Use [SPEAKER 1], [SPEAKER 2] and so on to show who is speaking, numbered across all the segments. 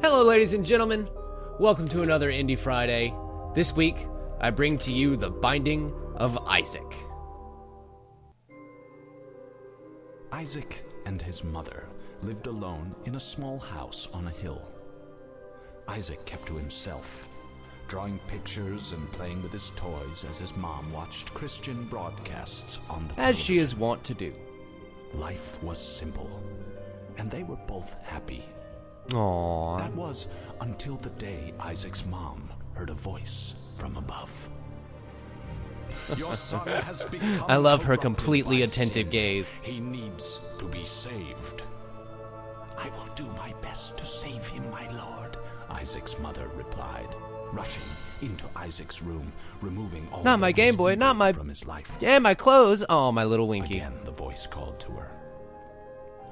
[SPEAKER 1] Hello, ladies and gentlemen. Welcome to another Indie Friday. This week, I bring to you The Binding of Isaac.
[SPEAKER 2] Isaac and his mother lived alone in a small house on a hill. Isaac kept to himself, drawing pictures and playing with his toys as his mom watched Christian broadcasts on the
[SPEAKER 1] As
[SPEAKER 2] television.
[SPEAKER 1] she is wont to do.
[SPEAKER 2] Life was simple, and they were both happy.
[SPEAKER 1] Aww.
[SPEAKER 2] That was until the day Isaac's mom heard a voice from above. Your son has become
[SPEAKER 1] I love her
[SPEAKER 2] corrupted
[SPEAKER 1] completely
[SPEAKER 2] by
[SPEAKER 1] attentive
[SPEAKER 2] sin.
[SPEAKER 1] gaze.
[SPEAKER 2] He needs to be saved. I will do my best to save him, my lord, Isaac's mother replied, rushing into Isaac's room, removing all
[SPEAKER 1] Not my
[SPEAKER 2] that was
[SPEAKER 1] Game Boy,
[SPEAKER 2] evil
[SPEAKER 1] not my...
[SPEAKER 2] from his life.
[SPEAKER 1] Yeah, my clothes. Oh, my little Winky.
[SPEAKER 2] Again, the voice called to her.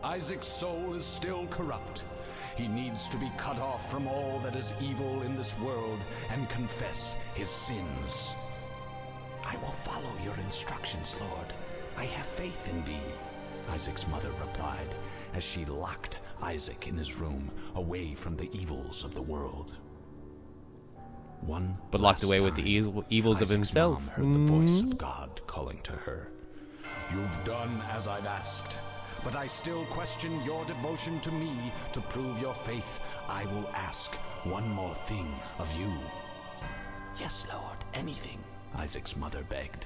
[SPEAKER 2] Isaac's soul is still corrupt. He needs to be cut off from all that is evil in this world and confess his sins. I will follow your instructions, Lord. I have faith in thee, Isaac's mother replied, as she locked Isaac in his room, away from the evils of the world.
[SPEAKER 1] But locked away with
[SPEAKER 2] time,
[SPEAKER 1] the evils of
[SPEAKER 2] Isaac's
[SPEAKER 1] himself.
[SPEAKER 2] mom heard the voice of God calling to her. You've done as I've asked, but I still question your devotion to me. To prove your faith, I will ask one more thing of you. Yes, Lord, anything, Isaac's mother begged.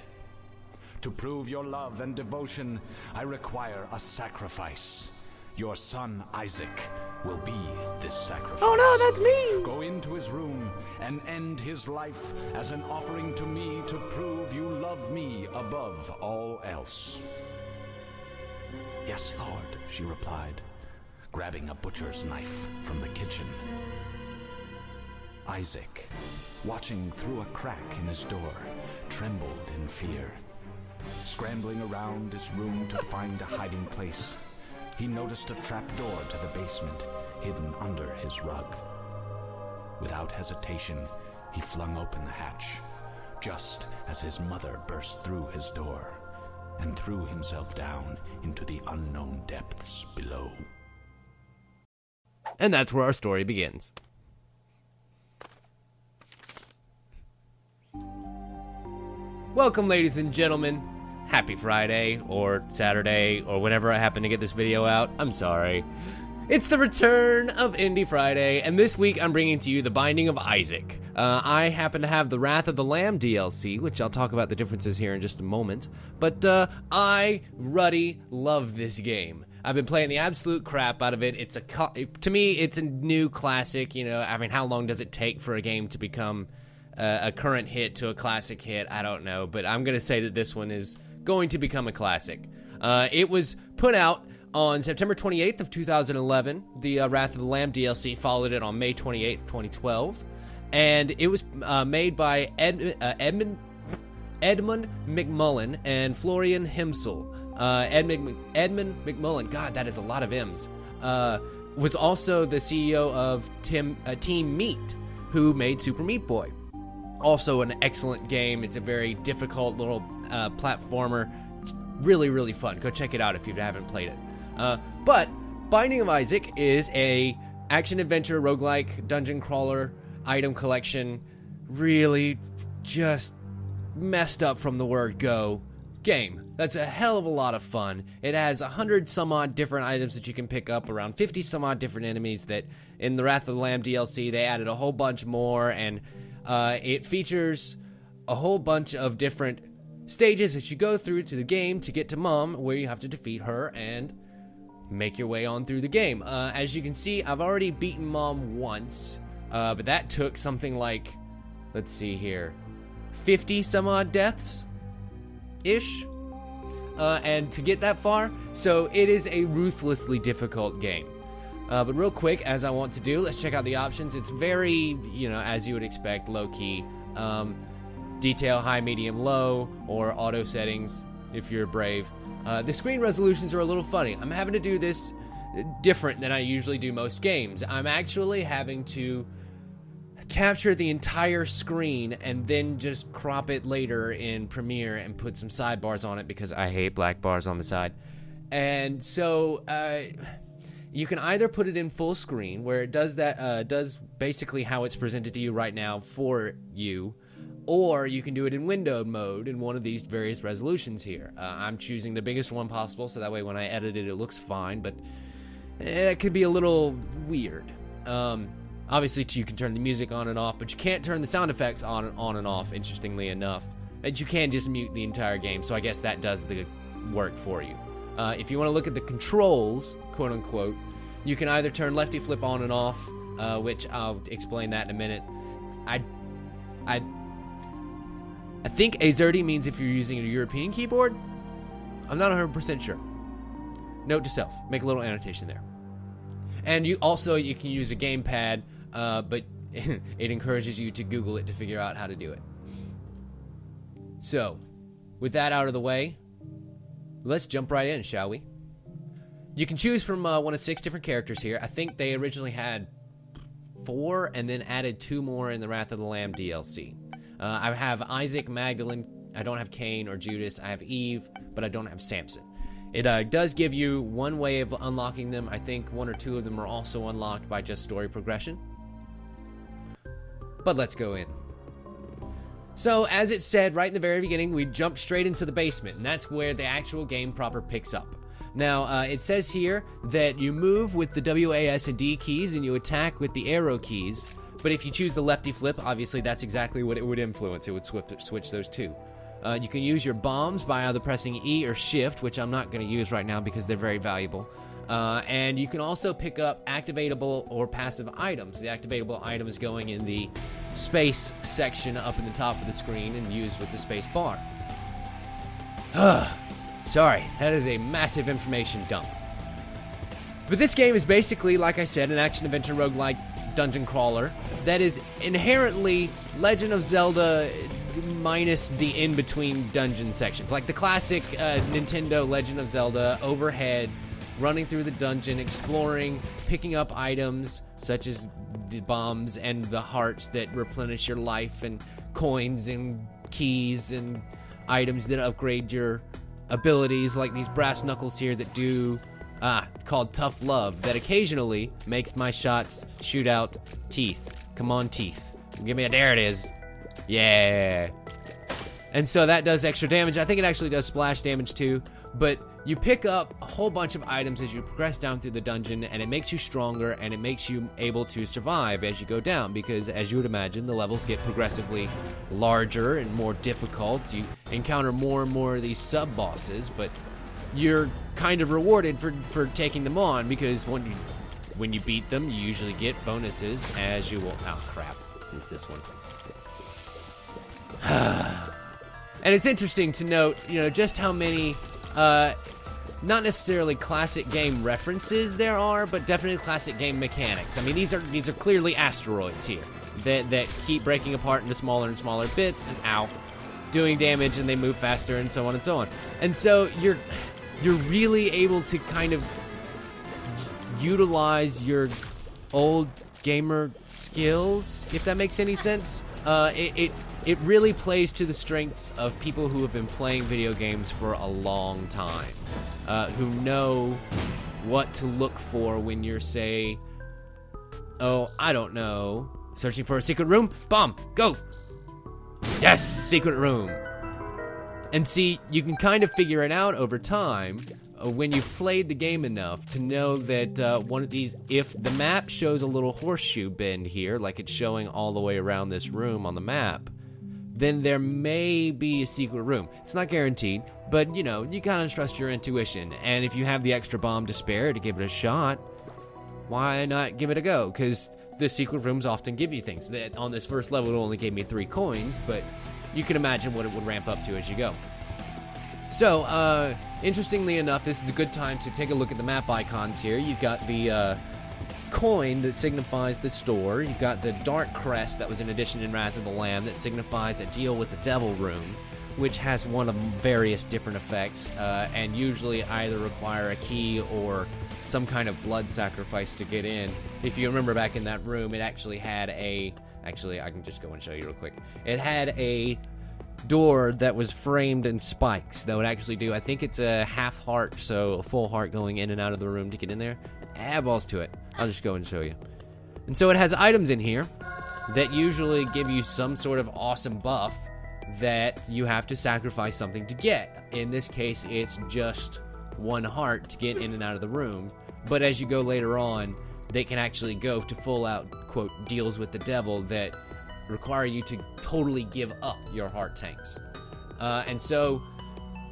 [SPEAKER 2] To prove your love and devotion, I require a sacrifice. Your son, Isaac, will be this sacrifice.
[SPEAKER 1] Oh no, that's me!
[SPEAKER 2] Go into his room and end his life as an offering to me to prove you love me above all else. Yes, Lord, she replied, grabbing a butcher's knife from the kitchen. Isaac, watching through a crack in his door, trembled in fear. Scrambling around his room to find a hiding place, he noticed a trap door to the basement hidden under his rug. Without hesitation, he flung open the hatch, just as his mother burst through his door and threw himself down into the unknown depths below.
[SPEAKER 1] And that's where our story begins. Welcome, ladies and gentlemen. Happy Friday, or Saturday, or whenever I happen to get this video out. I'm sorry. It's the return of Indie Friday, and this week I'm bringing to you The Binding of Isaac. I happen to have the Wrath of the Lamb DLC, which I'll talk about the differences here in just a moment. But I, Ruddy, love this game. I've been playing the absolute crap out of it. To me, it's a new classic. You know, I mean, how long does it take for a game to become a current hit to a classic hit? I don't know, but I'm going to say that this one is going to become a classic. It was put out on September 28th of 2011. The Wrath of the Lamb DLC followed it on May 28th, 2012. And it was made by Edmund McMullen and Florian Himsel. Edmund McMullen, God, that is a lot of M's, was also the CEO of Team Meat, who made Super Meat Boy. Also an excellent game. It's a very difficult little platformer. Really, really fun. Go check it out if you haven't played it. But Binding of Isaac is a action-adventure, roguelike, dungeon crawler, item collection, really just messed up from the word go game. That's a hell of a lot of fun. It has 100 some odd different items that you can pick up, around 50 some odd different enemies that in the Wrath of the Lamb DLC they added a whole bunch more, and it features a whole bunch of different stages that you go through to the game to get to Mom, where you have to defeat her and make your way on through the game. As you can see, I've already beaten Mom once, but that took something like, let's see here, 50 some odd deaths-ish, and to get that far, so it is a ruthlessly difficult game. But real quick, as I want to do, let's check out the options. It's very, as you would expect, low-key. Detail, high, medium, low, or auto settings if you're brave. The screen resolutions are a little funny. I'm having to do this different than I usually do most games. I'm actually having to capture the entire screen and then just crop it later in Premiere and put some sidebars on it because I hate black bars on the side. And so you can either put it in full screen, where it does that, does basically how it's presented to you right now for you, or you can do it in windowed mode in one of these various resolutions here. I'm choosing the biggest one possible, so that way when I edit it, it looks fine, but it could be a little weird. Obviously, you can turn the music on and off, but you can't turn the sound effects on and off, interestingly enough. And you can just mute the entire game, so I guess that does the work for you. If you want to look at the controls, quote-unquote, you can either turn lefty flip on and off, which I'll explain that in a minute. I think azerty means if you're using a European keyboard. I'm not 100% sure. Note to self, make a little annotation there. And you can use a gamepad, but it encourages you to Google it to figure out how to do it. So, with that out of the way, let's jump right in, shall we? You can choose from one of 6 different characters here. I think they originally had 4 and then added 2 more in the Wrath of the Lamb DLC. I have Isaac, Magdalene. I don't have Cain or Judas. I have Eve, but I don't have Samson. It does give you one way of unlocking them. I think 1 or 2 of them are also unlocked by just story progression. But let's go in. So, as it said right in the very beginning, we jumped straight into the basement, and that's where the actual game proper picks up. Now, it says here that you move with the W, A, S, and D keys, and you attack with the arrow keys. But if you choose the lefty flip, obviously that's exactly what it would influence. It would switch those two. You can use your bombs by either pressing E or Shift, which I'm not going to use right now because they're very valuable. And you can also pick up activatable or passive items. The activatable items going in the space section up in the top of the screen and used with the space bar. Sorry, that is a massive information dump. But this game is basically, like I said, an action-adventure roguelike dungeon crawler that is inherently Legend of Zelda minus the in-between dungeon sections. Like the classic Nintendo Legend of Zelda, overhead, running through the dungeon, exploring, picking up items such as the bombs and the hearts that replenish your life, and coins and keys and items that upgrade your abilities, like these brass knuckles here that do called Tough Love, that occasionally makes my shots shoot out teeth. Come on, teeth. Give me a, there it is. Yeah. And so that does extra damage. I think it actually does splash damage too, but you pick up a whole bunch of items as you progress down through the dungeon, and it makes you stronger, and it makes you able to survive as you go down, because as you would imagine, the levels get progressively larger and more difficult. You encounter more and more of these sub-bosses, but you're kind of rewarded for taking them on, because when you beat them, you usually get bonuses, as you will. Oh, crap. It's this one. And it's interesting to note, just how many not necessarily classic game references there are, but definitely classic game mechanics. I mean, these are clearly asteroids here that keep breaking apart into smaller and smaller bits, and doing damage, and they move faster, and so on and so on. And so you're really able to kind of utilize your old gamer skills, if that makes any sense. It really plays to the strengths of people who have been playing video games for a long time, who know what to look for when you're, say, I don't know, searching for a secret room? Bomb! Go! Yes! Secret room! And see, you can kind of figure it out over time when you've played the game enough to know that one of these, if the map shows a little horseshoe bend here, like it's showing all the way around this room on the map, then there may be a secret room. It's not guaranteed, but you kind of trust your intuition. And if you have the extra bomb to spare to give it a shot, why not give it a go? Because the secret rooms often give you things. That on this first level, it only gave me 3 coins, but you can imagine what it would ramp up to as you go. So, interestingly enough, this is a good time to take a look at the map icons here. You've got the coin that signifies the store. You've got the dark crest that was an addition in Wrath of the Lamb that signifies a deal with the Devil Room, which has one of various different effects, and usually either require a key or some kind of blood sacrifice to get in. If you remember back in that room, it actually had actually, I can just go and show you real quick. It had a door that was framed in spikes that would actually do, I think it's a half heart, so a full heart going in and out of the room to get in there. Balls to it. I'll just go and show you. And so it has items in here that usually give you some sort of awesome buff that you have to sacrifice something to get. In this case, it's just 1 heart to get in and out of the room. But as you go later on, they can actually go to full out, quote, deals with the devil that require you to totally give up your heart tanks. And so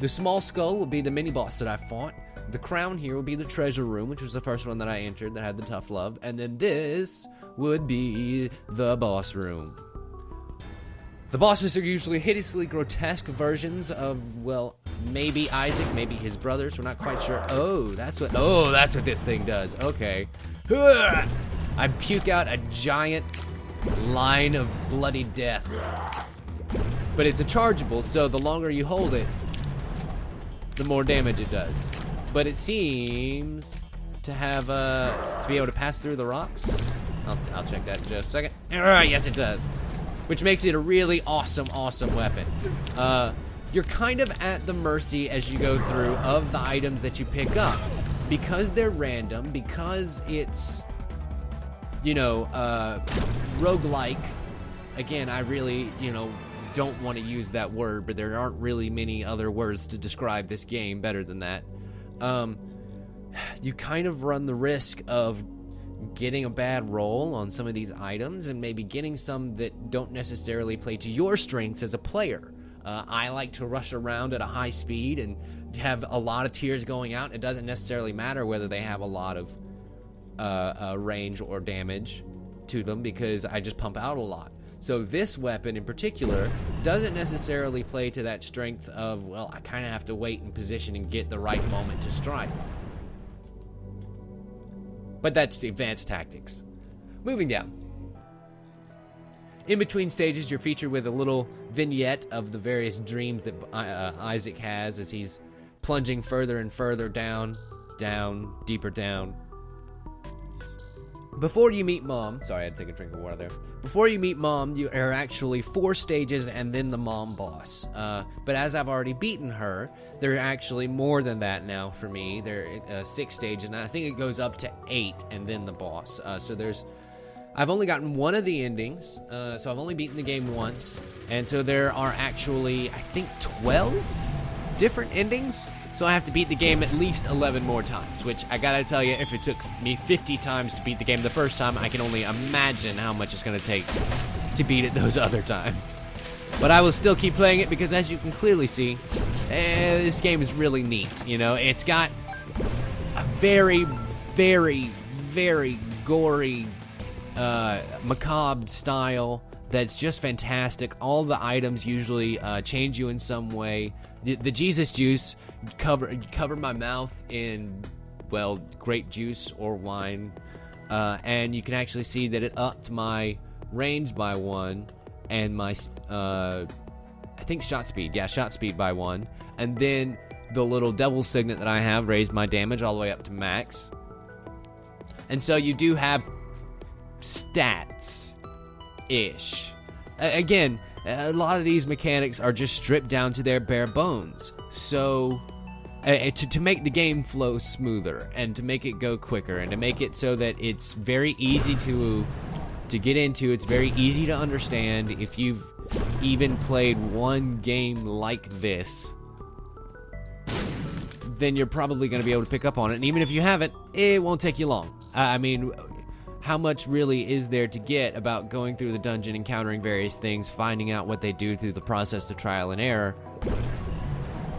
[SPEAKER 1] the small skull will be the mini boss that I fought. The crown here will be the treasure room, which was the first one that I entered that had the tough love. And then this would be the boss room. The bosses are usually hideously grotesque versions of, well, maybe Isaac, maybe his brothers. We're not quite sure. Oh, that's what this thing does. Okay. I puke out a giant line of bloody death. But it's a chargeable, so the longer you hold it, the more damage it does. But it seems to have to be able to pass through the rocks. I'll check that in just a second. Yes, it does. Which makes it a really awesome weapon. You're kind of at the mercy as you go through of the items that you pick up. Because they're random, because it's, you know, roguelike. Again, I really, don't want to use that word, but there aren't really many other words to describe this game better than that. You kind of run the risk of getting a bad roll on some of these items and maybe getting some that don't necessarily play to your strengths as a player. I like to rush around at a high speed and have a lot of tears going out. It doesn't necessarily matter whether they have a lot of range or damage to them because I just pump out a lot. So this weapon in particular doesn't necessarily play to that strength of, well, I kind of have to wait in position and get the right moment to strike. But that's the advanced tactics. Moving down. In between stages, you're featured with a little vignette of the various dreams that Isaac has as he's plunging further and further down, deeper down. Before you meet Mom, sorry, I had to take a drink of water there. Before you meet Mom, you are actually 4 stages and then the Mom boss. But as I've already beaten her, there are actually more than that now for me. There are 6 stages, and I think it goes up to 8 and then the boss. I've only gotten one of the endings, so I've only beaten the game once. And so there are actually, I think, 12 different endings. So I have to beat the game at least 11 more times, which I gotta tell you, if it took me 50 times to beat the game the first time, I can only imagine how much it's gonna take to beat it those other times. But I will still keep playing it because, as you can clearly see, this game is really neat. It's got a very, very, very gory, macabre style that's just fantastic. All the items usually change you in some way. The Jesus juice covered my mouth in, well, grape juice or wine, and you can actually see that it upped my range by 1 and my I think shot speed by 1, and then the little devil signet that I have raised my damage all the way up to max. And so you do have stats ish. Again, a lot of these mechanics are just stripped down to their bare bones. So to make the game flow smoother and to make it go quicker and to make it so that it's very easy to get into, it's very easy to understand. If you've even played one game like this, then you're probably going to be able to pick up on it. And even if you haven't, it won't take you long. I mean, how much really is there to get about going through the dungeon, encountering various things, finding out what they do through the process of trial and error,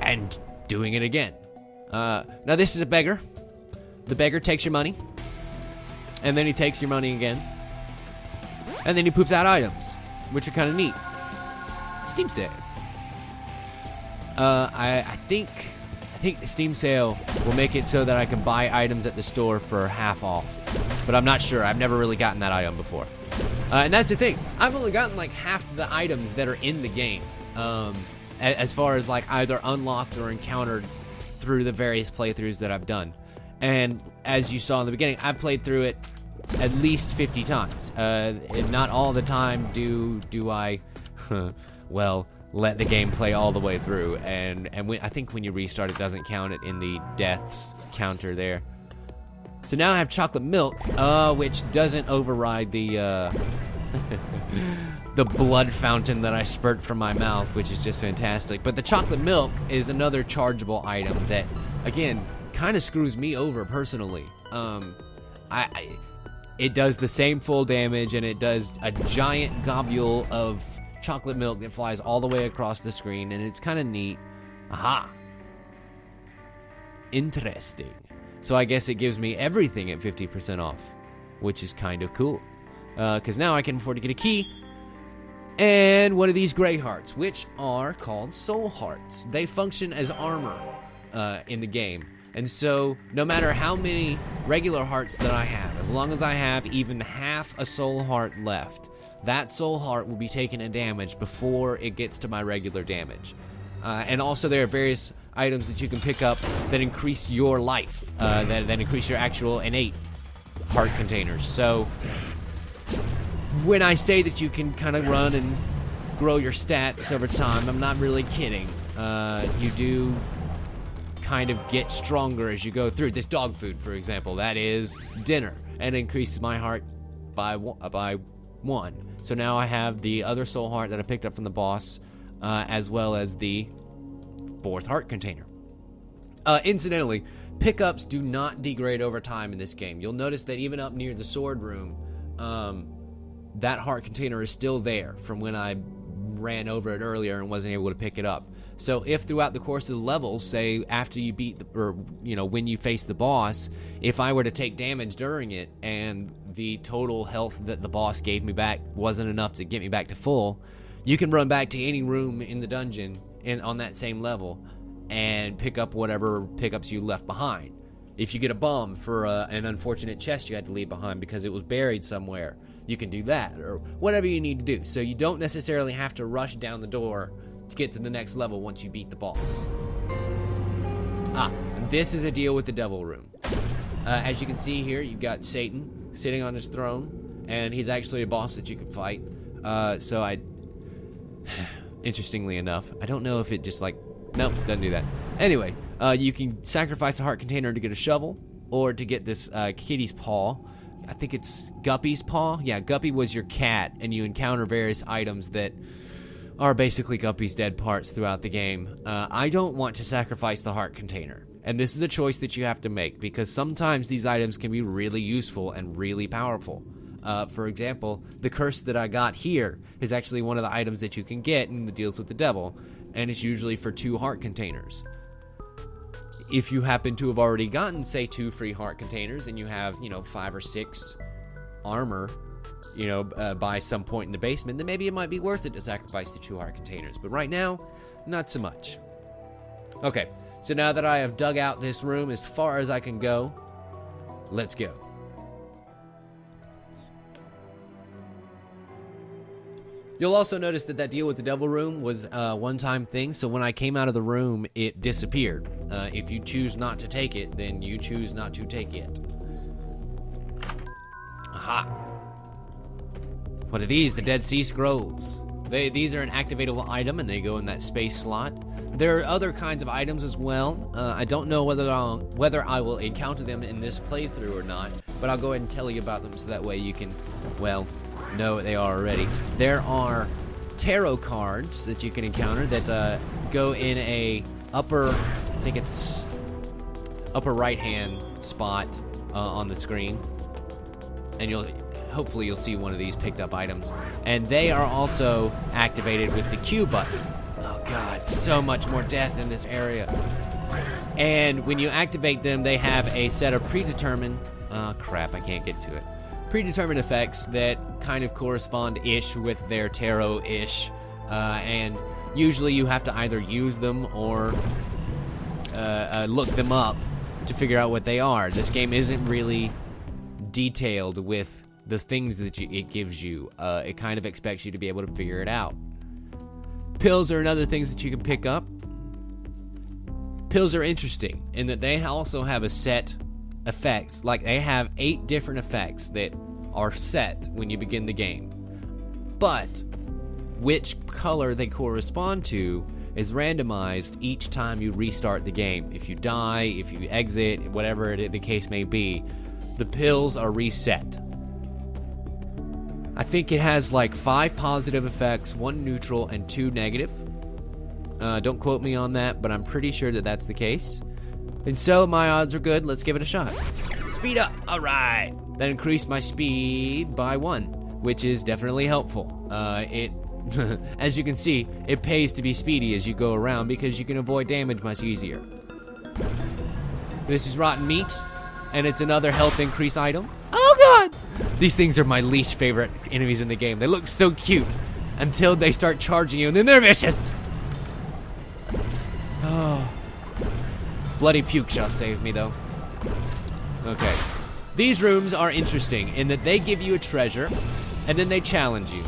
[SPEAKER 1] and doing it again? Now, this is a beggar. The beggar takes your money, and then he takes your money again, and then he poops out items, which are kind of neat. Steam sale. I think the Steam sale will make it so that I can buy items at the store for half off. But I'm not sure. I've never really gotten that item before. And that's the thing. I've only gotten like half the items that are in the game. As far as like either unlocked or encountered through the various playthroughs that I've done. And as you saw in the beginning, I've played through it at least 50 times. And not all the time do I, well, let the game play all the way through. And I think when you restart, it doesn't count it in the deaths counter there. So now I have chocolate milk, which doesn't override the the blood fountain that I spurt from my mouth, which is just fantastic. But the chocolate milk is another chargeable item that, again, kind of screws me over personally. It does the same full damage, and it does a giant globule of chocolate milk that flies all the way across the screen, and it's kind of neat. Aha! Interesting. So I guess it gives me everything at 50% off, which is kind of cool. Because now I can afford to get a key and one of these gray hearts, which are called soul hearts. They function as armor in the game. And so no matter how many regular hearts that I have, as long as I have even half a soul heart left, that soul heart will be taking a damage before it gets to my regular damage. And also there are various items that you can pick up that increase your life, that increase your actual innate heart containers. So when I say that you can kind of run and grow your stats over time, I'm not really kidding. You do kind of get stronger as you go through. This dog food, for example, that is dinner, and increases my heart by 1. So now I have the other soul heart that I picked up from the boss, as well as the 4th heart container. Incidentally, pickups do not degrade over time in this game. You'll notice that even up near the sword room, that heart container is still there from when I ran over it earlier and wasn't able to pick it up. So if throughout the course of the level, say after you beat when you face the boss, if I were to take damage during it and the total health that the boss gave me back wasn't enough to get me back to full, you can run back to any room in the dungeon on that same level and pick up whatever pickups you left behind. If you get a bum for an unfortunate chest you had to leave behind because it was buried somewhere, you can do that, or whatever you need to do. So you don't necessarily have to rush down the door to get to the next level once you beat the boss. And this is a deal with the devil room. As you can see here, you've got Satan sitting on his throne, and he's actually a boss that you can fight. Interestingly enough, I don't know if it just nope, doesn't do that. Anyway, you can sacrifice a heart container to get a shovel, or to get this kitty's paw. I think it's Guppy's paw. Yeah, Guppy was your cat, and you encounter various items that are basically Guppy's dead parts throughout the game. I don't want to sacrifice the heart container, and this is a choice that you have to make, because sometimes these items can be really useful and really powerful. For example, the curse that I got here is actually one of the items that you can get in the deals with the devil, and it's usually for 2 heart containers. If you happen to have already gotten, say, 2 free heart containers, and you have, 5 or 6 armor, by some point in the basement, then maybe it might be worth it to sacrifice the 2 heart containers. But right now, not so much. Okay, so now that I have dug out this room as far as I can go, let's go. You'll also notice that deal with the devil room was a one-time thing, so when I came out of the room, it disappeared. If you choose not to take it, then you choose not to take it. Aha! What are these? The Dead Sea Scrolls. These are an activatable item, and they go in that space slot. There are other kinds of items as well. I don't know whether I will encounter them in this playthrough or not, but I'll go ahead and tell you about them so that way you can, know what they are already. There are tarot cards that you can encounter that go in a upper right-hand spot on the screen, and hopefully you'll see one of these picked up items. And they are also activated with the Q button. Oh god, so much more death in this area. And when you activate them, they have a set of predetermined... Oh crap, I can't get to it. Predetermined effects that kind of correspond-ish with their tarot-ish. And usually you have to either use them or look them up to figure out what they are. This game isn't really detailed with the things that it gives you. It kind of expects you to be able to figure it out. Pills are another things that you can pick up. Pills are interesting in that they also have a set effects. Like, they have 8 different effects that are set when you begin the game. But which color they correspond to is randomized each time you restart the game. If you die, if you exit, whatever the case may be, the pills are reset. I think it has like 5 positive effects, 1 neutral, and 2 negative. Don't quote me on that, but I'm pretty sure that that's the case. And so my odds are good. Let's give it a shot. Speed up. All right. That increased my speed by 1, which is definitely helpful. As you can see, it pays to be speedy as you go around because you can avoid damage much easier. This is rotten meat, and it's another health increase item. Oh god! These things are my least favorite enemies in the game. They look so cute until they start charging you, and then they're vicious. Oh. Bloody puke shall save me, though. Okay. These rooms are interesting in that they give you a treasure, and then they challenge you.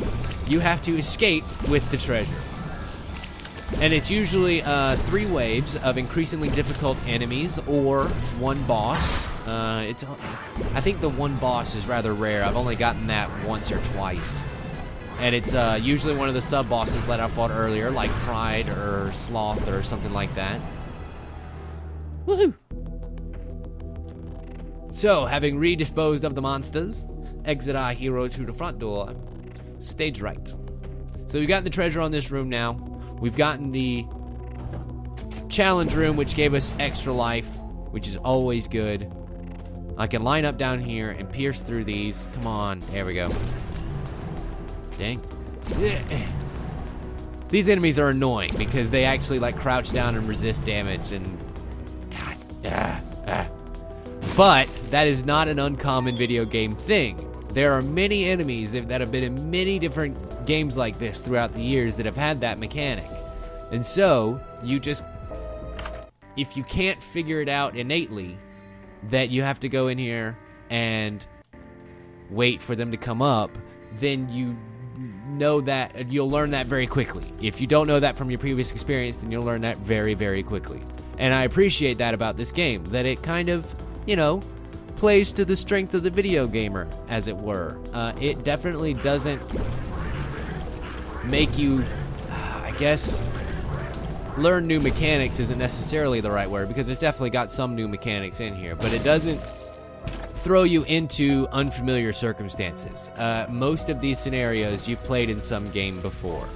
[SPEAKER 1] You have to escape with the treasure. And it's usually 3 waves of increasingly difficult enemies or 1 boss. I think the 1 boss is rather rare. I've only gotten that once or twice. And it's usually one of the sub-bosses that I fought earlier, like Pride or Sloth or something like that. Woohoo! So, having redisposed of the monsters, exit our hero through the front door. Stage right. So we've got the treasure on this room now. We've gotten the challenge room, which gave us extra life, which is always good. I can line up down here and pierce through these. Come on. There we go. Dang. These enemies are annoying because they actually like crouch down and resist damage and God. But that is not an uncommon video game thing. There are many enemies that have been in many different games like this throughout the years that have had that mechanic. And so, if you can't figure it out innately, that you have to go in here and wait for them to come up, then you know that, you'll learn that very quickly. If you don't know that from your previous experience, then you'll learn that very, very quickly. And I appreciate that about this game, that it kind of, plays to the strength of the video gamer, as it were. It definitely doesn't make you, I guess, learn new mechanics isn't necessarily the right word, because it's definitely got some new mechanics in here, but it doesn't throw you into unfamiliar circumstances. Most of these scenarios you've played in some game before.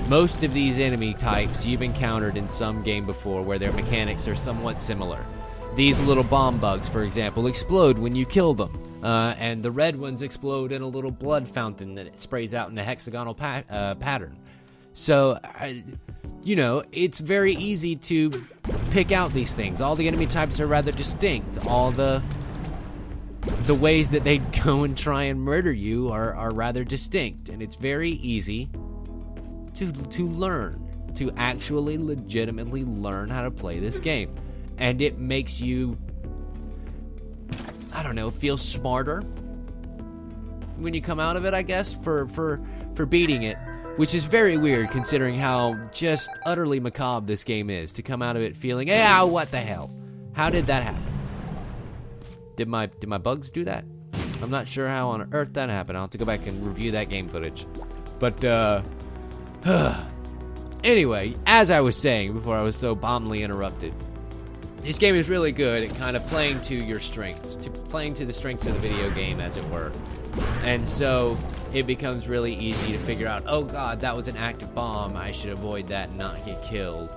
[SPEAKER 1] Most of these enemy types you've encountered in some game before where their mechanics are somewhat similar. These little bomb bugs, for example, explode when you kill them. And the red ones explode in a little blood fountain that it sprays out in a hexagonal pattern. So, it's very easy to pick out these things. All the enemy types are rather distinct. All the ways that they go and try and murder you are rather distinct. And it's very easy to learn, to actually legitimately learn how to play this game. And it makes you, feel smarter when you come out of it, I guess, for beating it. Which is very weird considering how just utterly macabre this game is. To come out of it feeling, what the hell? How did that happen? Did my bugs do that? I'm not sure how on earth that happened. I'll have to go back and review that game footage. But, anyway, as I was saying before I was so bombly interrupted, this game is really good at kind of playing to your strengths, playing to the strengths of the video game, as it were. And so it becomes really easy to figure out, oh god, that was an active bomb, I should avoid that and not get killed.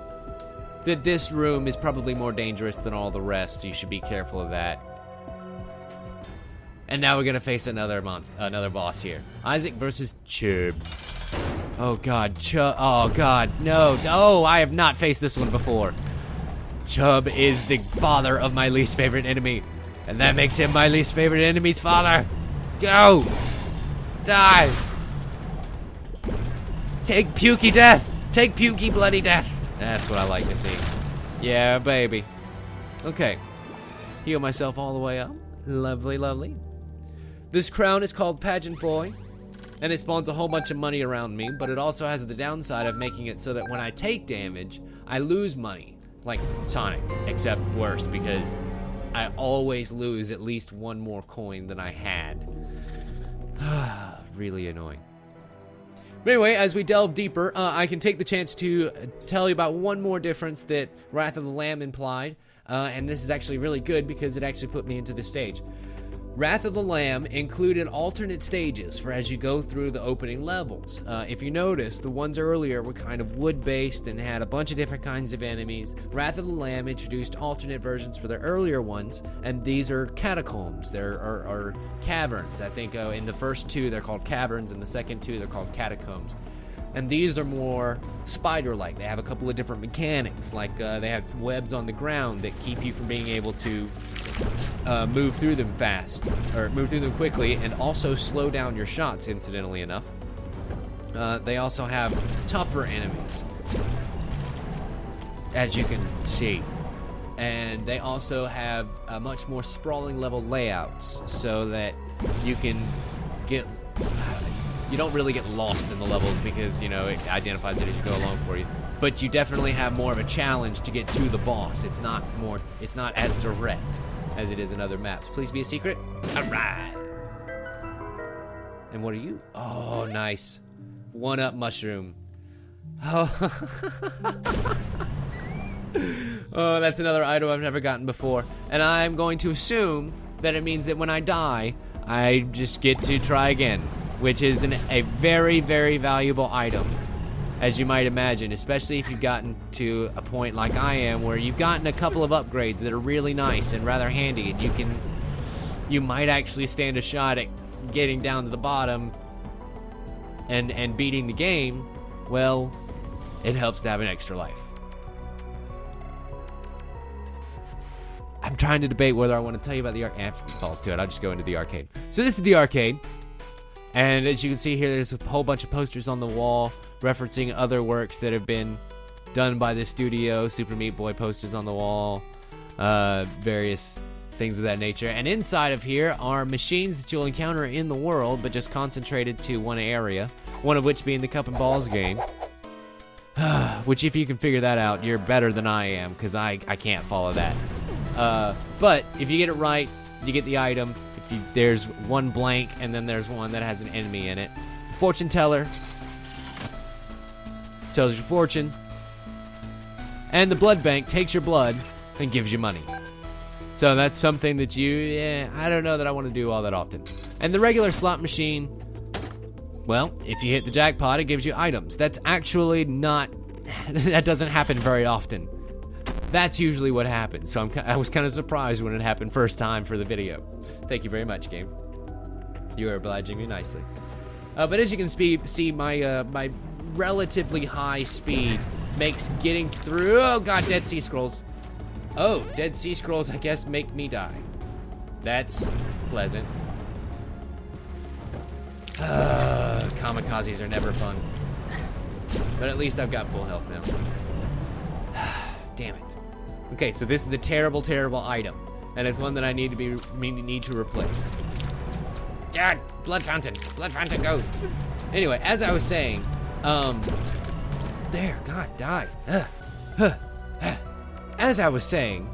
[SPEAKER 1] That this room is probably more dangerous than all the rest, you should be careful of that. And now we're gonna face another boss here. Isaac versus Chub. Oh god, oh god, no, I have not faced this one before. Chub is the father of my least favorite enemy, and that makes him my least favorite enemy's father. Go! Die! Take pukey death! Take pukey bloody death! That's what I like to see. Yeah, baby. Okay. Heal myself all the way up. Lovely, lovely. This crown is called Pageant Boy, and it spawns a whole bunch of money around me, but it also has the downside of making it so that when I take damage, I lose money. Like Sonic, except worse, because I always lose at least one more coin than I had. Really annoying. But anyway, as we delve deeper, I can take the chance to tell you about one more difference that Wrath of the Lamb implied. And this is actually really good because it actually put me into this stage. Wrath of the Lamb included alternate stages for as you go through the opening levels. If you notice, the ones earlier were kind of wood-based and had a bunch of different kinds of enemies. Wrath of the Lamb introduced alternate versions for the earlier ones, and these are catacombs. They're caverns. I think in the first two they're called caverns, and the second two they're called catacombs. And these are more spider-like. They have a couple of different mechanics, like they have webs on the ground that keep you from being able to move through them fast, or move through them quickly, and also slow down your shots, incidentally enough. They also have tougher enemies, as you can see. And they also have much more sprawling level layouts, so that you can get... You don't really get lost in the levels because, you know, it identifies it as you go along for you. But you definitely have more of a challenge to get to the boss. It's not as direct as it is in other maps. Please be a secret. All right. And what are you? Oh, nice. 1-up mushroom. Oh. Oh, that's another item I've never gotten before. And I'm going to assume that it means that when I die, I just get to try again, which is a very, very valuable item, as you might imagine, especially if you've gotten to a point like I am, where you've gotten a couple of upgrades that are really nice and rather handy, and you might actually stand a shot at getting down to the bottom and beating the game. Well, it helps to have an extra life. I'm trying to debate whether I want to tell you about the arcade. Falls to it, I'll just go into the arcade. So this is the arcade. And as you can see here, there's a whole bunch of posters on the wall referencing other works that have been done by this studio. Super Meat Boy posters on the wall, various things of that nature. And inside of here are machines that you'll encounter in the world, but just concentrated to one area, one of which being the Cup and Balls game. Which, if you can figure that out, you're better than I am, because I can't follow that. But if you get it right, you get the item. There's one blank, and then there's one that has an enemy in it. Fortune teller tells your fortune, and the blood bank takes your blood and gives you money. So that's something that I don't know that I want to do all that often. And the regular slot machine, well, if you hit the jackpot, it gives you items. That's actually not, that doesn't happen very often. That's usually what happens. So I was kind of surprised when it happened first time for the video. Thank you very much, game. You are obliging me nicely. But as you can see, my relatively high speed makes getting through... Oh, God, Dead Sea Scrolls. Oh, Dead Sea Scrolls, I guess, make me die. That's pleasant. Kamikazes are never fun. But at least I've got full health now. Damn it. Okay, so this is a terrible, terrible item, and it's one that I need to replace. Dad, blood fountain, go. Anyway, as I was saying, there, God, die. As I was saying,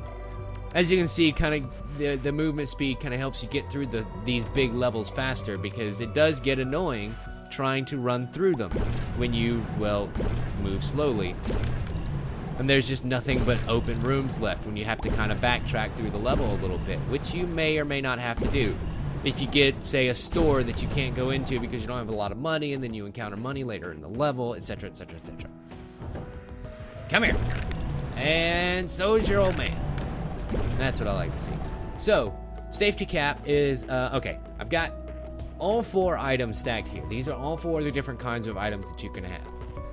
[SPEAKER 1] as you can see, kind of the movement speed kind of helps you get through these big levels faster, because it does get annoying trying to run through them when you, well, move slowly. And there's just nothing but open rooms left when you have to kind of backtrack through the level a little bit, which you may or may not have to do. If you get, say, a store that you can't go into because you don't have a lot of money, and then you encounter money later in the level, etc., etc., etc. Come here. And so is your old man. That's what I like to see. So, safety cap is, okay, I've got all 4 items stacked here. These are all 4 of the different kinds of items that you can have.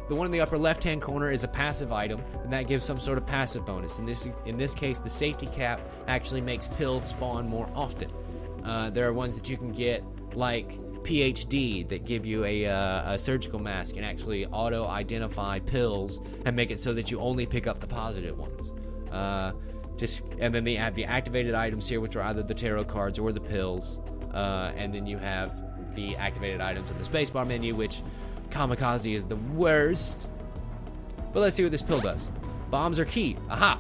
[SPEAKER 1] The one in the upper left-hand corner is a passive item, and that gives some sort of passive bonus. In this case, the safety cap actually makes pills spawn more often. There are ones that you can get, like PhD, that give you a surgical mask and actually auto-identify pills and make it so that you only pick up the positive ones. And then they have the activated items here, which are either the tarot cards or the pills. And then you have the activated items in the spacebar menu, which... Kamikaze is the worst. But let's see what this pill does. Bombs are key. Aha!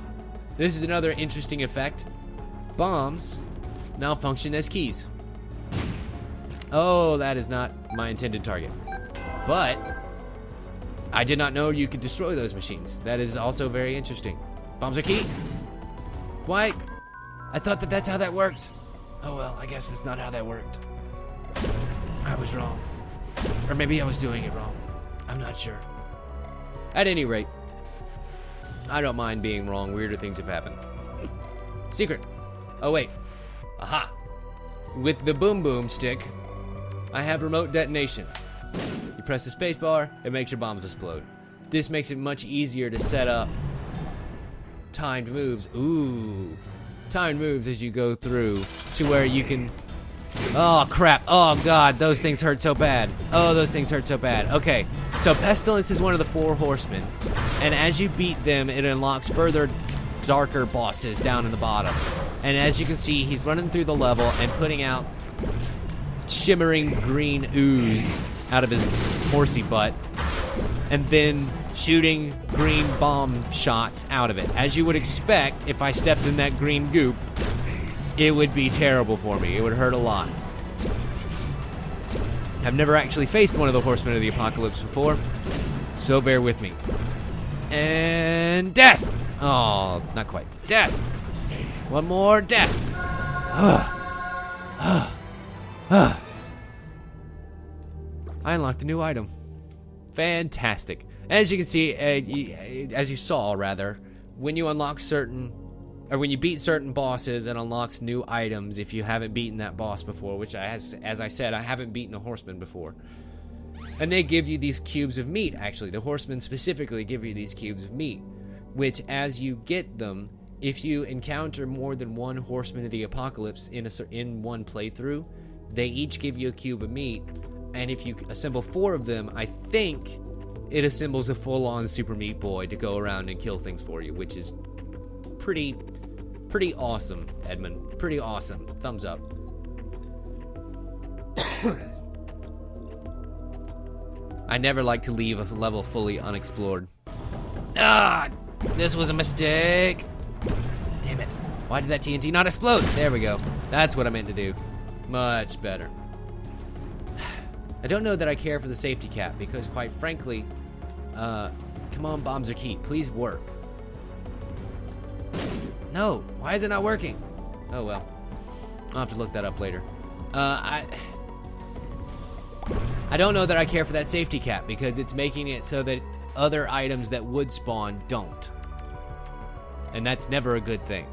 [SPEAKER 1] This is another interesting effect. Bombs now function as keys. Oh, that is not my intended target. But I did not know you could destroy those machines. That is also very interesting. Bombs are key? Why? I thought that that's how that worked. Oh well, I guess that's not how that worked. I was wrong. Or maybe I was doing it wrong. I'm not sure. At any rate, I don't mind being wrong. Weirder things have happened. Secret. Oh wait. Aha. With the boom boom stick, I have remote detonation. You press the space bar, it makes your bombs explode. This makes it much easier to set up timed moves. Ooh. Timed moves as you go through to where you can... Oh, crap. Oh, God. Those things hurt so bad. Oh, those things hurt so bad. Okay. So Pestilence is one of the 4 horsemen. And as you beat them, it unlocks further darker bosses down in the bottom. And as you can see, he's running through the level and putting out shimmering green ooze out of his horsey butt. And then shooting green bomb shots out of it. As you would expect, if I stepped in that green goop, it would be terrible for me. It would hurt a lot. I've never actually faced one of the Horsemen of the Apocalypse before, so bear with me. And death! Oh, not quite. Death! One more death! I unlocked a new item. Fantastic. As you can see, as you saw, rather, when you unlock certain... or when you beat certain bosses, it unlocks new items if you haven't beaten that boss before, which, as I said, I haven't beaten a horseman before. And they give you these cubes of meat, actually. The horsemen specifically give you these cubes of meat, which, as you get them, if you encounter more than one horseman of the apocalypse in one playthrough, they each give you a cube of meat, and if you assemble 4 of them, I think it assembles a full-on Super Meat Boy to go around and kill things for you, which is pretty awesome, Edmund. Pretty awesome. Thumbs up. I never like to leave a level fully unexplored. Ah! This was a mistake. Damn it. Why did that TNT not explode? There we go. That's what I meant to do. Much better. I don't know that I care for the safety cap because, quite frankly, come on, bombs are key. Please work. No, why is it not working? Oh well, I'll have to look that up later. I don't know that I care for that safety cap because it's making it so that other items that would spawn don't. And that's never a good thing.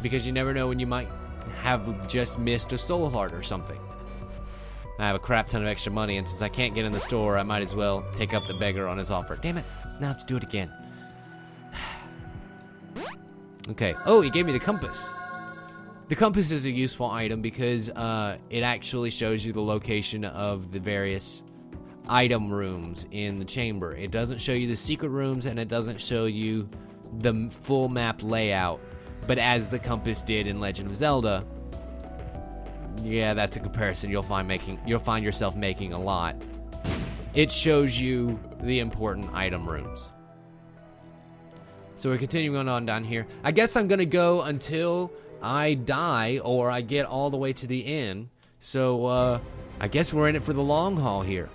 [SPEAKER 1] Because you never know when you might have just missed a soul heart or something. I have a crap ton of extra money, and since I can't get in the store, I might as well take up the beggar on his offer. Damn it, now I have to do it again. Okay. Oh, he gave me the compass. The compass is a useful item because it actually shows you the location of the various item rooms in the chamber. It doesn't show you the secret rooms, and it doesn't show you the full map layout. But as the compass did in Legend of Zelda, yeah, that's a comparison you'll find yourself making a lot. It shows you the important item rooms. So we're continuing on down here. I guess I'm gonna go until I die or I get all the way to the end. So I guess we're in it for the long haul here.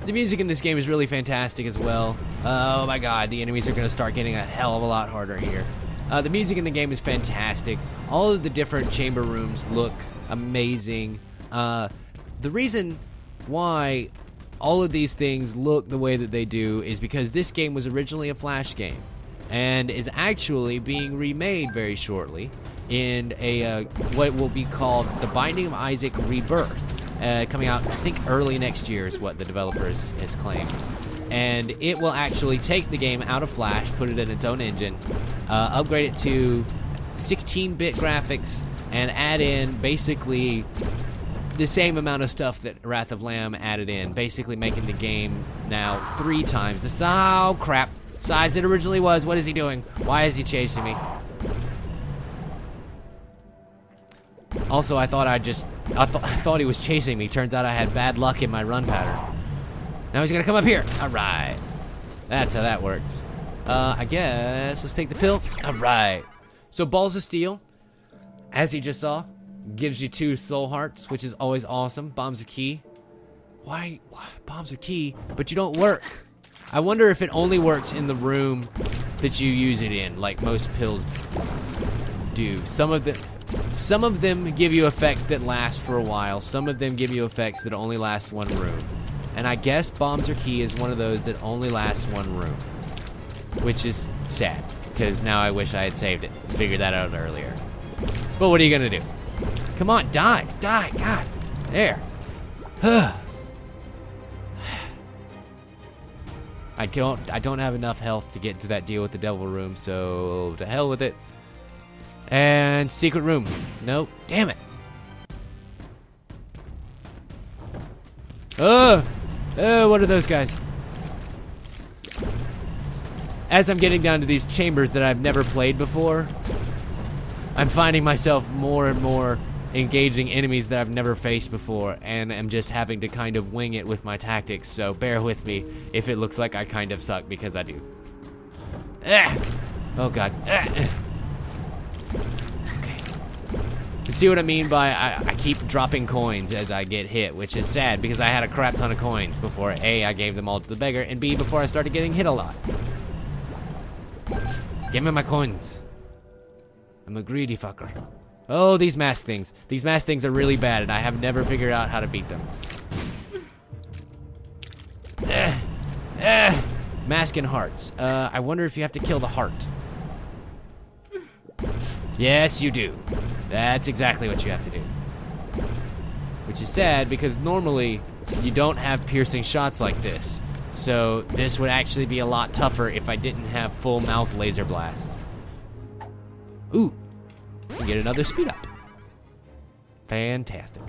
[SPEAKER 1] The music in this game is really fantastic as well. Oh my god, the enemies are gonna start getting a hell of a lot harder here. The music in the game is fantastic. All of the different chamber rooms look amazing. The reason why all of these things look the way that they do is because this game was originally a Flash game and is actually being remade very shortly in a what will be called The Binding of Isaac Rebirth, coming out I think early next year is what the developer has claimed. And it will actually take the game out of Flash, put it in its own engine, upgrade it to 16-bit graphics, and add in basically the same amount of stuff that Wrath of Lamb added in, basically making the game now 3 times the oh crap size it originally was. What is he doing? Why is he chasing me? Also, I thought he was chasing me. Turns out I had bad luck in my run pattern. Now he's gonna come up here. All right, that's how that works. I guess let's take the pill. All right. So Balls of Steel, as you just saw, gives you 2 soul hearts, which is always awesome. Bombs are key. Why? Bombs are key, but you don't work. I wonder if it only works in the room that you use it in, like most pills do. Some of them give you effects that last for a while. Some of them give you effects that only last one room. And I guess bombs are key is one of those that only lasts one room, which is sad, because now I wish I had saved it and figured that out earlier. But what are you gonna do? Come on, die, God, there. I don't have enough health to get to that deal with the devil room, so to hell with it. And secret room. Nope, damn it. What are those guys? As I'm getting down to these chambers that I've never played before, I'm finding myself more and more engaging enemies that I've never faced before, and I'm just having to kind of wing it with my tactics, so bear with me if it looks like I kind of suck, because I do. Oh god. Okay. You see what I mean by I keep dropping coins as I get hit, which is sad because I had a crap ton of coins before A, I gave them all to the beggar, and B, before I started getting hit a lot. Give me my coins. I'm a greedy fucker. Oh, these mask things. These mask things are really bad, and I have never figured out how to beat them. Mask and hearts. I wonder if you have to kill the heart. Yes, you do. That's exactly what you have to do. Which is sad, because normally you don't have piercing shots like this. So this would actually be a lot tougher if I didn't have full mouth laser blasts. Ooh. And get another speed up. Fantastic.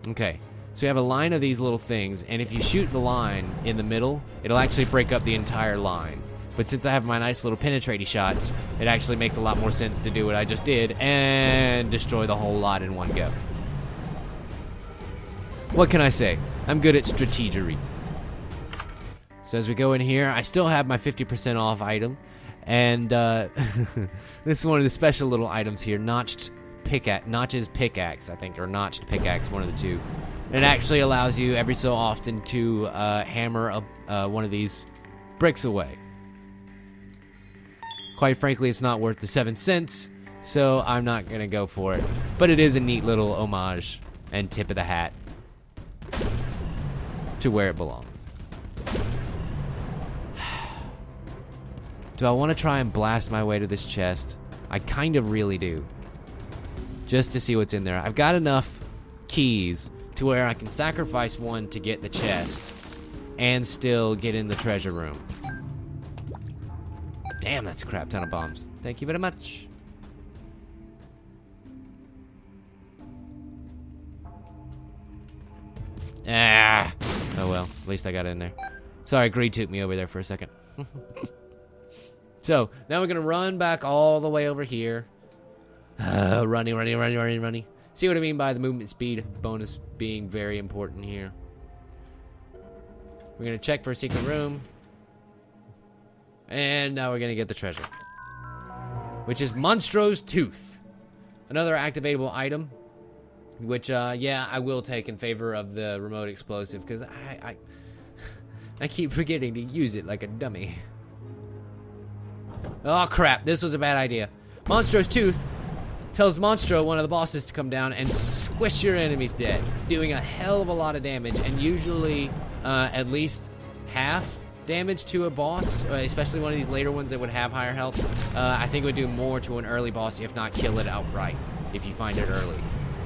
[SPEAKER 1] Okay, so we have a line of these little things, and if you shoot the line in the middle, it'll actually break up the entire line. But since I have my nice little penetrating shots, it actually makes a lot more sense to do what I just did and destroy the whole lot in one go. What can I say? I'm good at strategery. So as we go in here, I still have my 50% off item. And this is one of the special little items here, Notches pickaxe, I think, or notched pickaxe, one of the two. And it actually allows you every so often to hammer one of these bricks away. Quite frankly, it's not worth the 7 cents, so I'm not gonna go for it. But it is a neat little homage and tip of the hat to where it belongs. Do I want to try and blast my way to this chest? I kind of really do. Just to see what's in there. I've got enough keys to where I can sacrifice one to get the chest and still get in the treasure room. Damn, that's a crap ton of bombs. Thank you very much. Oh well, at least I got in there. Sorry, greed took me over there for a second. So, now we're going to run back all the way over here. Running. See what I mean by the movement speed bonus being very important here. We're going to check for a secret room. And now we're going to get the treasure. Which is Monstro's Tooth. Another activatable item. Which, yeah, I will take in favor of the remote explosive. Because I keep forgetting to use it like a dummy. Oh crap, this was a bad idea. Monstro's Tooth tells Monstro, one of the bosses, to come down and squish your enemies dead, doing a hell of a lot of damage, and usually at least half damage to a boss, especially one of these later ones that would have higher health. I think it would do more to an early boss, if not kill it outright, if you find it early.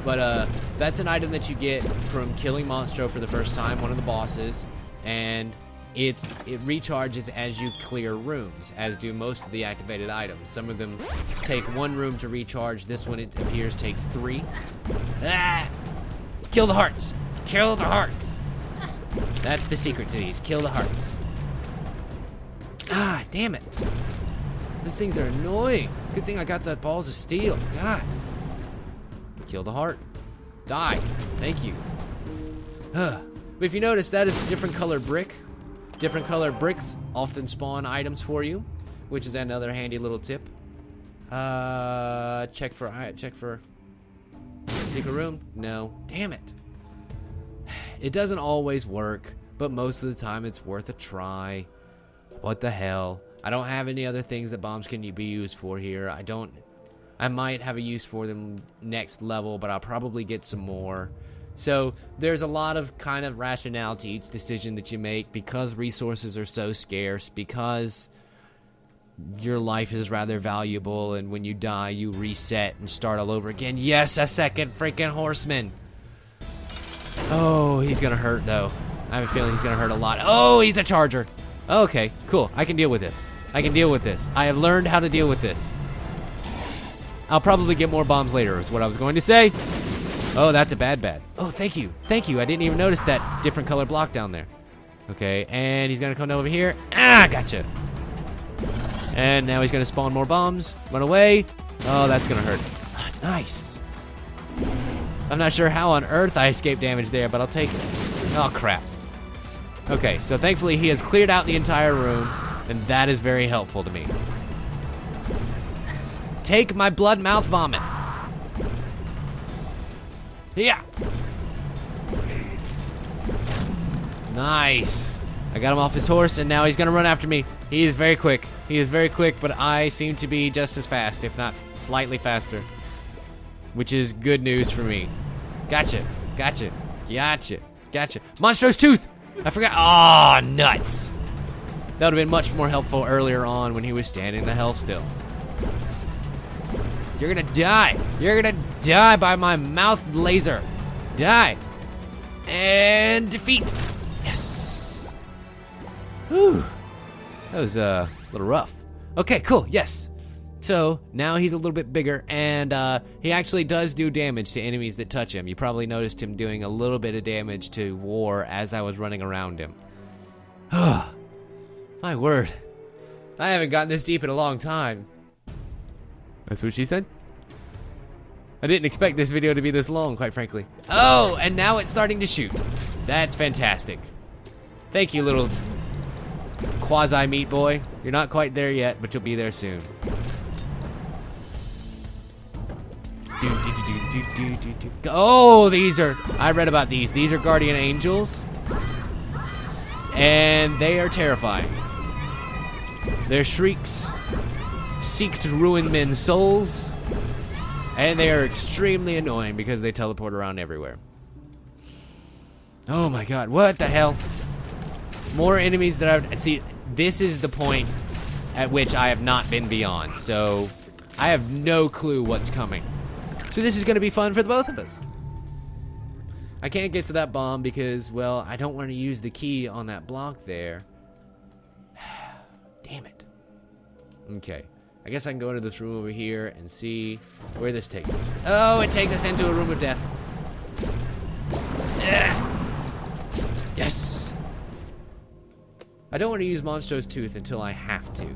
[SPEAKER 1] But that's an item that you get from killing Monstro for the first time, one of the bosses, and it recharges as you clear rooms, as do most of the activated items. Some of them take 1 room to recharge. This one, it appears, takes 3. Kill the hearts. Kill the hearts. That's the secret to these. Kill the hearts. Ah, damn it. Those things are annoying. Good thing I got the balls of steel. God. Kill the heart. Die. Thank you. But if you notice, that is a different colored brick. Different colored bricks often spawn items for you, which is another handy little tip. Check for secret room. No, damn it. It doesn't always work, but most of the time it's worth a try. What the hell? I don't have any other things that bombs can be used for here. I might have a use for them next level, but I'll probably get some more. So there's a lot of kind of rationale to each decision that you make because resources are so scarce, because your life is rather valuable, and when you die, you reset and start all over again. Yes, a second freaking horseman. Oh, he's gonna hurt, though. I have a feeling he's gonna hurt a lot. Oh, he's a charger. Okay, cool. I can deal with this. I can deal with this. I have learned how to deal with this. I'll probably get more bombs later, is what I was going to say. Oh, that's a bad. Oh, thank you. Thank you. I didn't even notice that different color block down there. Okay, and he's gonna come over here. Ah, gotcha. And now he's gonna spawn more bombs. Run away. Oh, that's gonna hurt. Nice. I'm not sure how on earth I escaped damage there, but I'll take it. Oh, crap. Okay, so thankfully he has cleared out the entire room, and that is very helpful to me. Take my blood mouth vomit. Yeah. Nice. I got him off his horse, and now he's gonna run after me. He is very quick. He is very quick, but I seem to be just as fast, if not slightly faster. Which is good news for me. Gotcha. Monstrous tooth! I forgot. Aw, nuts. That would have been much more helpful earlier on when he was standing the hell still. You're gonna die. You're gonna die by my mouth laser. Die. And defeat. Yes. Whew. That was a little rough. Okay, cool. Yes. So now he's a little bit bigger, and he actually does do damage to enemies that touch him. You probably noticed him doing a little bit of damage to War as I was running around him. My word. I haven't gotten this deep in a long time. That's what she said. I didn't expect this video to be this long, quite frankly. Oh, and now it's starting to shoot. That's fantastic. Thank you, little quasi-meat boy. You're not quite there yet, but you'll be there soon. Oh, these are... I read about these. These are guardian angels. And they are terrifying. Their shrieks seek to ruin men's souls. And they are extremely annoying because they teleport around everywhere. Oh my god, what the hell? More enemies that I've... See, this is the point at which I have not been beyond. So, I have no clue what's coming. So this is going to be fun for the both of us. I can't get to that bomb because, well, I don't want to use the key on that block there. Damn it. Okay. I guess I can go into this room over here and see where this takes us. Oh, it takes us into a room of death. Yes. I don't want to use Monstrous Tooth until I have to.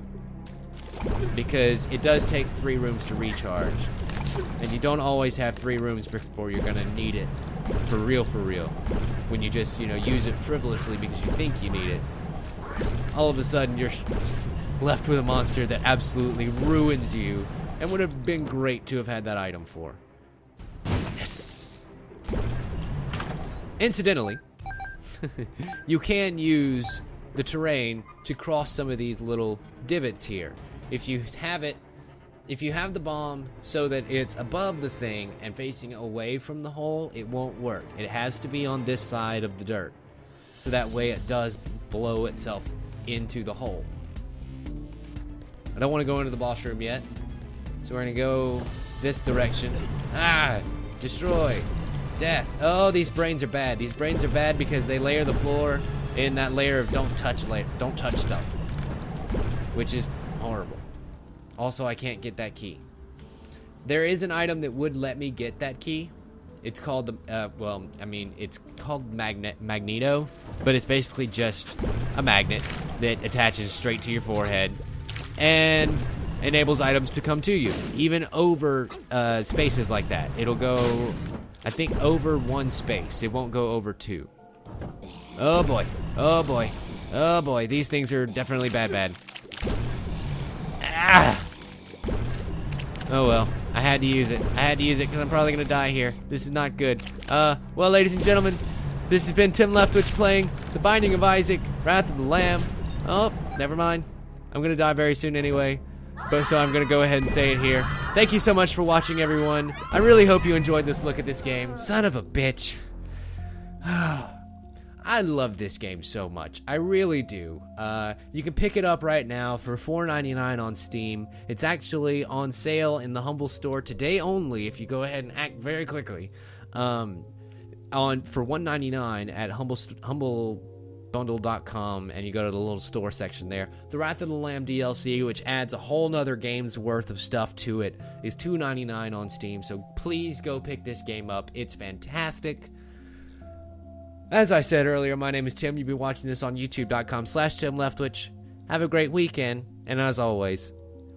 [SPEAKER 1] Because it does take 3 rooms to recharge. And you don't always have 3 rooms before you're going to need it. For real. When you just, use it frivolously because you think you need it. All of a sudden, you're left with a monster that absolutely ruins you. And would have been great to have had that item for. Yes. Incidentally, you can use the terrain to cross some of these little divots here. If you have the bomb so that it's above the thing and facing away from the hole, it won't work. It has to be on this side of the dirt. So that way it does blow itself into the hole. I don't want to go into the boss room yet. So we're going to go this direction. Destroy. Death. Oh, these brains are bad. These brains are bad because they layer the floor in that layer of don't touch stuff. Which is horrible. Also, I can't get that key. There is an item that would let me get that key. It's called it's called Magneto, but it's basically just a magnet that attaches straight to your forehead and enables items to come to you, even over spaces like that. It'll go, I think, over 1 space. It won't go over 2. Oh boy. Oh boy. Oh boy. These things are definitely bad. Oh well, I had to use it. I had to use it because I'm probably going to die here. This is not good. Well, ladies and gentlemen, This has been Tim Leftwich playing The Binding of Isaac, Wrath of the Lamb. Oh, never mind. I'm going to die very soon anyway. So I'm going to go ahead and say it here. Thank you so much for watching, everyone. I really hope you enjoyed this look at this game. Son of a bitch. I love this game so much. I really do. You can pick it up right now for $4.99 on Steam. It's actually on sale in the Humble Store today only, if you go ahead and act very quickly. For $1.99 at humblebundle.com, and you go to the little store section there. The Wrath of the Lamb DLC, which adds a whole nother game's worth of stuff to it, is $2.99 on Steam. So please go pick this game up. It's fantastic. As I said earlier, my name is Tim. You'll be watching this on youtube.com/TimLeftwich. Have a great weekend, and as always,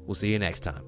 [SPEAKER 1] we'll see you next time.